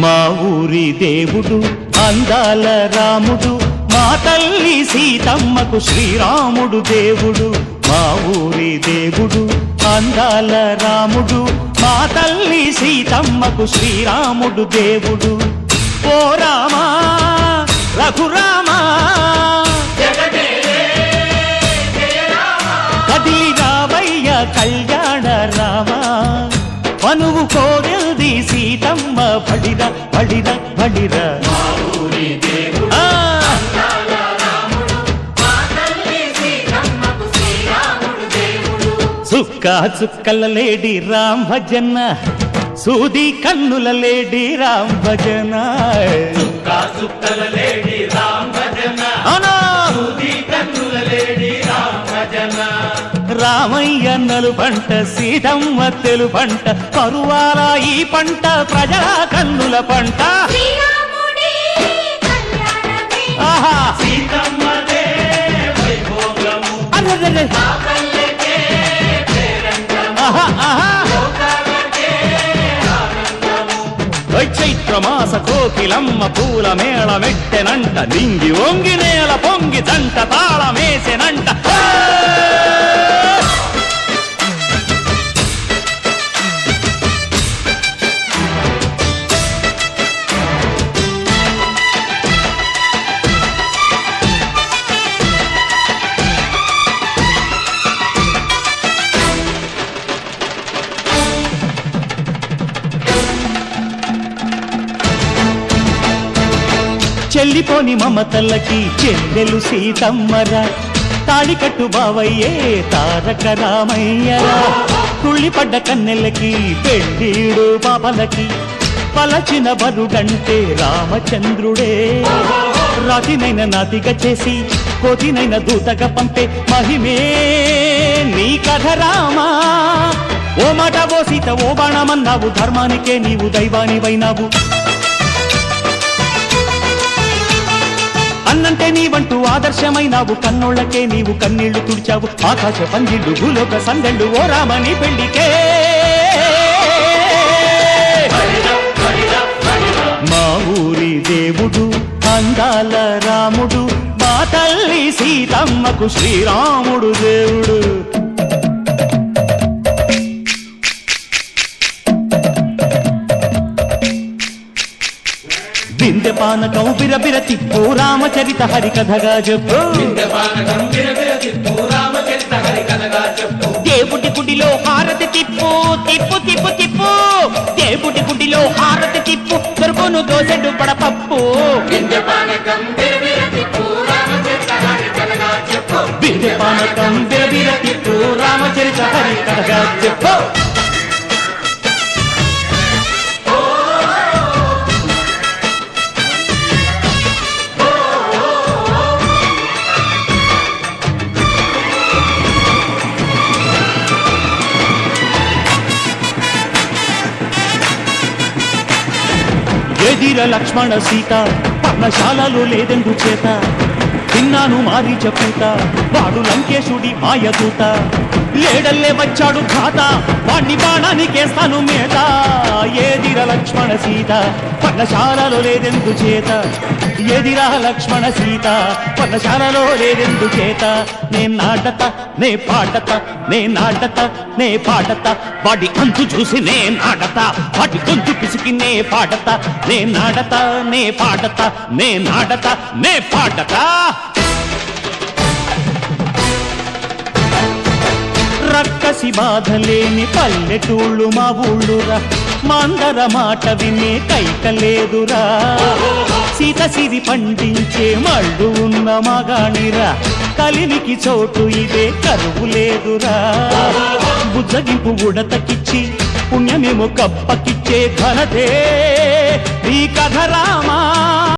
మా ఊరి దేవుడు అందాల రాముడు, మా తల్లి సీతమ్మకు శ్రీరాముడు దేవుడు. మా ఊరి దేవుడు అందాల రాముడు, మా తల్లి సీతమ్మకు శ్రీరాముడు దేవుడు. ఓ రామా రఘురామా కదిలి రావయ్య కళ్యాణ రామా, మనువు కోరెల్ది సీతమ్మ బడిర బడిర బడిర. చుక్క చుక్కల లేడి రామ్ భజన, సూది కన్నుల లేడి రామ్ భజన. చుక్కల లేడి రామ్ భజన, సూది కన్నుల లేడి రామ్ భజన. రామయ్య నలు పంట సీతమ్మ తెలు పంట, కరువాల ఈ పంట ప్రజల కన్నుల పంట. ఆహా సీతమ్మదే వైభోగము, చైత్రమాస కోకిలమ్మ పూల మేళ మెట్టెనంట, నింగి వంగి నేల పొంగి జంట తాళమేసెనంట. చెల్లిపోని మమతల్లకి చెల్లెలు సీతమ్మరా, తాళికట్టు బావయ్యే తారక రామయ్యరా. తుళ్ళిపడ్డ కన్నెలకి పెళ్ళీడు పాపలకి, పలచిన బరుగంటే రామచంద్రుడే. రాతినైన నాతిగా చేసి కోతినైన దూతగా పంపే మహిమే నీ కథ రామా. ఓ మాట ఓ సీత ఓ బాణమన్నావు, ధర్మానికే నీవు దైవానివైనావు. అన్నంటే నీవంటూ ఆదర్శమైనావు, కన్నోళ్ళకే నీవు కన్నీళ్లు తుడిచావు. ఆకాశ పందిళ్ళు భూలోక సందళ్ళు ఓ రామని పెళ్లికే. మా ఊరి దేవుడు అందాల రాముడు, మా తల్లి సీతమ్మకు శ్రీరాముడు దేవుడు. వింధ్యపానకం బిరబిర తిప్పు రామచరిత హరికథగా చెప్పు. దేవుడి గుడిలో హారతి తిప్పు తిప్పు తిప్పు తిప్పు, దేవుడి గుడిలో హారతి తిప్పు, దొరుకును దోసెడు పడపప్పు. వింధ్యపానకం బిరబిర తిప్పు రామచరిత హరికథగా చెప్పు. ఎదిర లక్ష్మణ సీత పర్ణశాలలో లేదెందు చేత, తిన్నాను మారి చెప్పుత వాడు లంకేశుడి మాయదూత. లేడల్లే వచ్చాడు ఖాత, వాణ్ణి బాణానికేస్తాను మేత. ఏదిర లక్ష్మణ సీత పర్ణశాలలో లేదెందు చేత, ఎదిరా లక్ష్మణ సీత పర్ణశాలలో లేదెందు చేత. నే నాటత నే పాటత నే నాటత నే పాటత, వాడి అంతు చూసి నే నాటత, వాడి గొంతు పిసికి నే పాటత. నే నాటత నే పాటత నే నాటత నే పాటత. రక్కసి బాధలేని పల్లెటూళ్ళు మా ఊళ్ళురా, మాందర మాట వినే కైకలేదురా. సీత సిరి పండించే మళ్ళు ఉన్న మగాణిరా, కలినికి చోటు ఇదే కరువు లేదురా. బుజ్జగింపు ఉడతకిచ్చి పుణ్యమేమో కప్పకిచ్చే ఘనతే నీ కథ రామా.